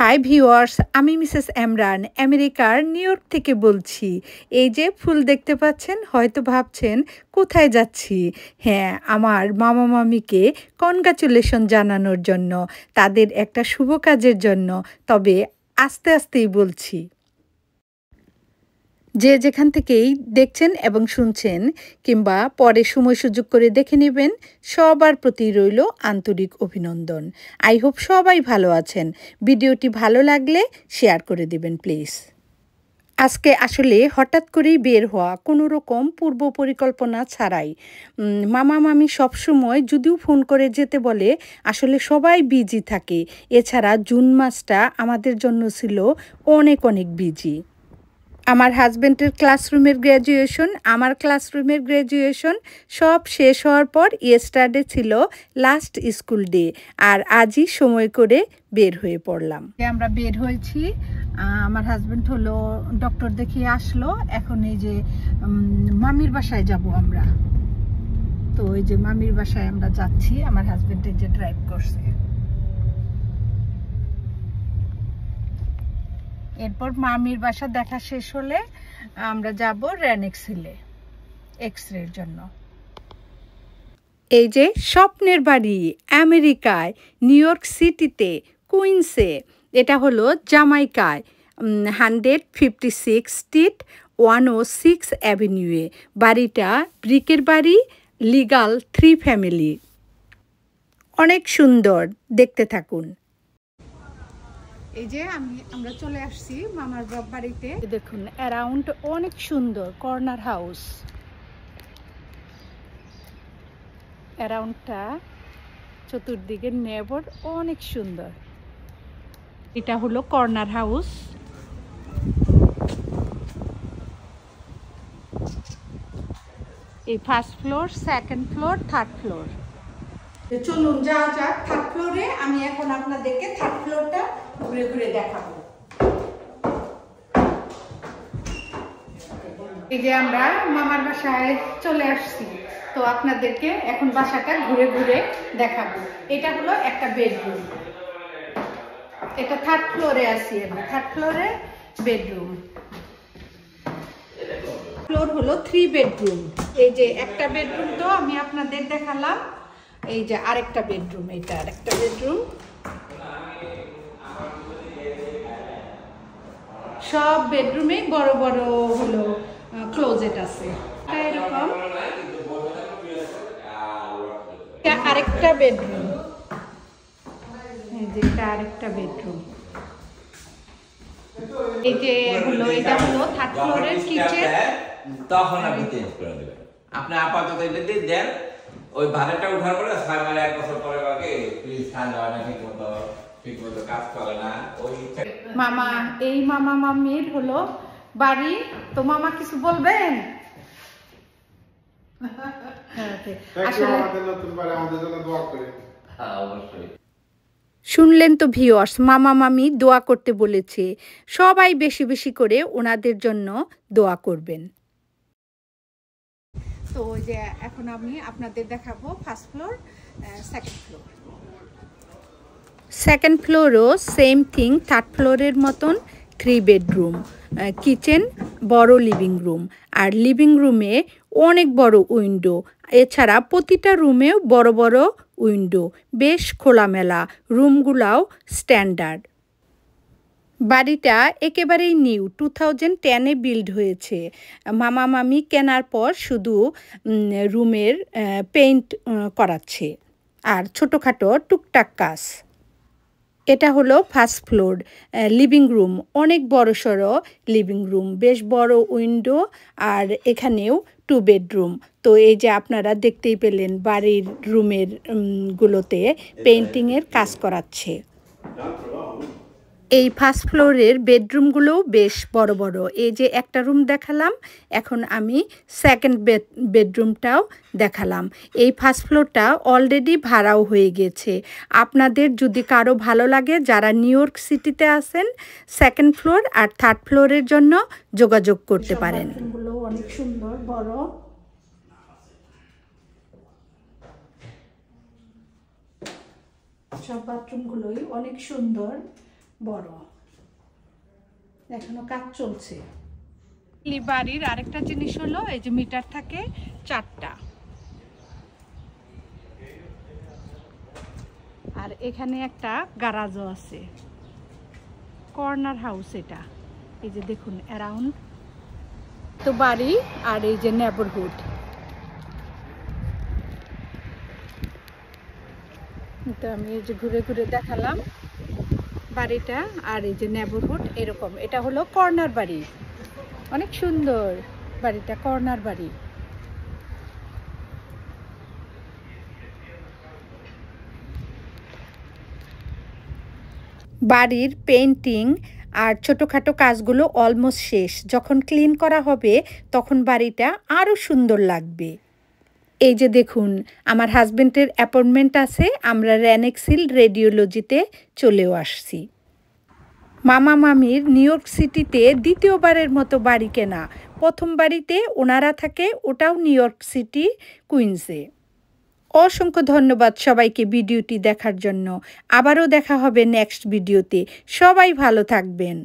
Hi viewers, আমি Mrs Emran আমেরিকার new York থেকে বলছি। এই যে ফুল দেখতে পাচ্ছেন, হয়তো ভাবছেন কোথায় যাচ্ছি। হ্যাঁ, আমার মামা মামিকে কনগ্রাচুলেশন জানানোর জন্য, তাদের একটা শুভ কাজের জন্য। তবে আস্তে আস্তেই বলছি। যে যেখান থেকেই দেখছেন এবং শুনছেন কিংবা পরে সময় সুযোগ করে দেখে নেবেন, সবার প্রতি রইল আন্তরিক অভিনন্দন। আই হোপ সবাই ভালো আছেন। ভিডিওটি ভালো লাগলে শেয়ার করে দিবেন প্লিজ। আজকে আসলে হঠাৎ করেই বের হওয়া, কোনো রকম পূর্ব পরিকল্পনা ছাড়াই। মামা মামি সবসময় যদিও ফোন করে যেতে বলে, আসলে সবাই বিজি থাকে। এছাড়া জুন মাসটা আমাদের জন্য ছিল অনেক অনেক বিজি। আমার হাজব্যান্ডের ক্লাসরুমের গ্র্যাজুয়েশন, আমার ক্লাসরুমের গ্র্যাজুয়েশন সব শেষ হওয়ার পর ইয়েস্টারডে ছিল লাস্ট স্কুল ডে। আর আজই সময় করে বের হয়ে পড়লাম। আমরা বের হয়েছি। আমার হাজব্যান্ড হলো ডক্টর দেখিয়ে আসলো। এখন এই যে মামির বাসায় যাব আমরা। তো এই যে মামির বাসায় আমরা যাচ্ছি। আমার হাজব্যান্ড এই যে ড্রাইভ করছে। এরপর মামির বাসা দেখা শেষ হলে আমরা যাব র্যানেক্স হিলে এক্স-রের জন্য। এই যে স্বপ্নের বাড়ি আমেরিকায়, নিউ ইয়র্ক সিটিতে, কুইন্সে। এটা হলো জামাইকায় 156 স্ট্রিট 106 অ্যাভিনিউয়ে। বাড়িটা ব্রিকের বাড়ি, লিগাল 3 ফ্যামিলি। অনেক সুন্দর, দেখতে থাকুন। এই যে আমরা চলে আসছি মামার বাড়িতে। দেখুন অ্যারাউন্ড অনেক সুন্দর, কর্নার হাউস। অ্যারাউন্ডটা চতুর্দিকে নেবর অনেক সুন্দর। এটা হলো কর্নার হাউস। এই first floor, second floor, third floor. চলুন যাওয়া যাক থার্ড ফ্লোরে। আমি এখন আপনাদেরকে থার্ড ফ্লোরটা ঘুরে ঘুরে দেখাবো। এই যে আমরা মামার বাসায় চলে আসছি। তো আপনাদেরকে এখন বাসাটা ঘুরে ঘুরে দেখাবো। এটা হলো একটা বেডরুম। এটা থার্ড ফ্লোরে আছি আমি। থার্ড ফ্লোরে বেডরুম। ফ্লোর হলো 3 বেডরুম। এই যে একটা বেডরুম তো আমি আপনাদের দেখালাম। এই যে আরেকটা বেডরুম, এটা আরেকটা বেডরুম। সব বেডরুমে বড় বড় হলো ক্লোজেট আছে। এরকম আরেকটা বেডরুম। এই যে এটা আরেকটা বেডরুম। এই যে হলো, এটা হলো থার্ড ফ্লোরের কিচেন। তখন আপনি চেঞ্জ করে দেবেন। আপনি আপাতত এটা দিয়ে দেন। ওই ভাড়াটা উঠার পরে 6 মাস 1 বছর পরে বাকি প্লিজ ঠান্ডা হয় না, ঠিকমতো কাজ করে না। ওই মামা, এই মামা মামির হলো বাড়ি। তো মামা কিছু বলবেন? আসলে আমাদের নতুন বাড়ি, আমাদের জন্য দোয়া করেন। হ্যাঁ, অবশ্যই। শুনলেন তো ভিউয়ার্স, মামা মামি দোয়া করতে বলেছে। সবাই বেশি বেশি করে ওনাদের জন্য দোয়া করবেন। তো ওই যে এখন আমি আপনাদের দেখাবো first floor, second floor. Second ফ্লোরও সেম থিং, থার্ড ফ্লোরের মতন 3 বেডরুম, কিচেন, বড় লিভিং রুম। আর লিভিং রুমে অনেক বড় উইন্ডো। এছাড়া প্রতিটা রুমেও বড় বড় উইন্ডো, বেশ খোলামেলা। রুমগুলাও স্ট্যান্ডার্ড। বাড়িটা একেবারেই নিউ, 2010-এ বিল্ড হয়েছে। মামা মামি কেনার পর শুধু রুমের পেইন্ট করাচ্ছে আর ছোটোখাটো টুকটাক কাজ। এটা হলো ফার্স্ট ফ্লোর, লিভিং রুম। অনেক বড়সড় লিভিং রুম, বেশ বড় উইন্ডো। আর এখানেও 2 বেডরুম। তো এই যে আপনারা দেখতেই পেলেন বাড়ির রুমের গুলোতে পেইন্টিংয়ের কাজ করাচ্ছে। এই ফার্স্ট ফ্লোরের বেডরুমগুলোও বেশ বড় বড়। এই যে একটা রুম দেখালাম, এখন আমি সেকেন্ড বেডরুমটাও দেখালাম। এই ফার্স্ট ফ্লোরটা অলরেডি ভাড়াও হয়ে গেছে। আপনাদের যদি কারো ভালো লাগে, যারা নিউ ইয়র্ক সিটিতে আছেন, সেকেন্ড ফ্লোর আর থার্ড ফ্লোরের জন্য যোগাযোগ করতে পারেন। বাথরুমগুলো অনেক সুন্দর, বড়। সব বাথরুমগুলোই অনেক সুন্দর, বড়, এখনো কাজ চলছে। বাড়ির আরেকটা জিনিস হলো এই যে মিটার থাকে 4টা, আর এখানে একটা গ্যারাজও আছে, কর্নার হাউস এটা। এই যে দেখুন অ্যারাউন্ড তো বাড়ি, আর এই যে নেবারহুড। তো আমি এই যে ঘুরে ঘুরে দেখালাম বাড়িটা, আর এই যে নেবারহুড এরকম। এটা হলো কর্নার বাড়ি, অনেক সুন্দর বাড়িটা, কর্নার বাড়ি। বাড়ির পেইন্টিং আর ছোটোখাটো কাজগুলো অলমোস্ট শেষ। যখন ক্লিন করা হবে তখন বাড়িটা আরও সুন্দর লাগবে। এই যে দেখুন আমার হাজবেন্ডের অ্যাপয়েন্টমেন্ট আছে, আমরা র্যানেক্সিল রেডিওলজিতে চলেও আসছি। মামা মামির নিউ ইয়র্ক সিটিতে দ্বিতীয়বারের মতো বাড়ি কেনা। প্রথম বাড়িতে ওনারা থাকে, ওটাও নিউ ইয়র্ক সিটি কুইন্সে। অসংখ্য ধন্যবাদ সবাইকে ভিডিওটি দেখার জন্য। আবারও দেখা হবে নেক্সট ভিডিওতে। সবাই ভালো থাকবেন।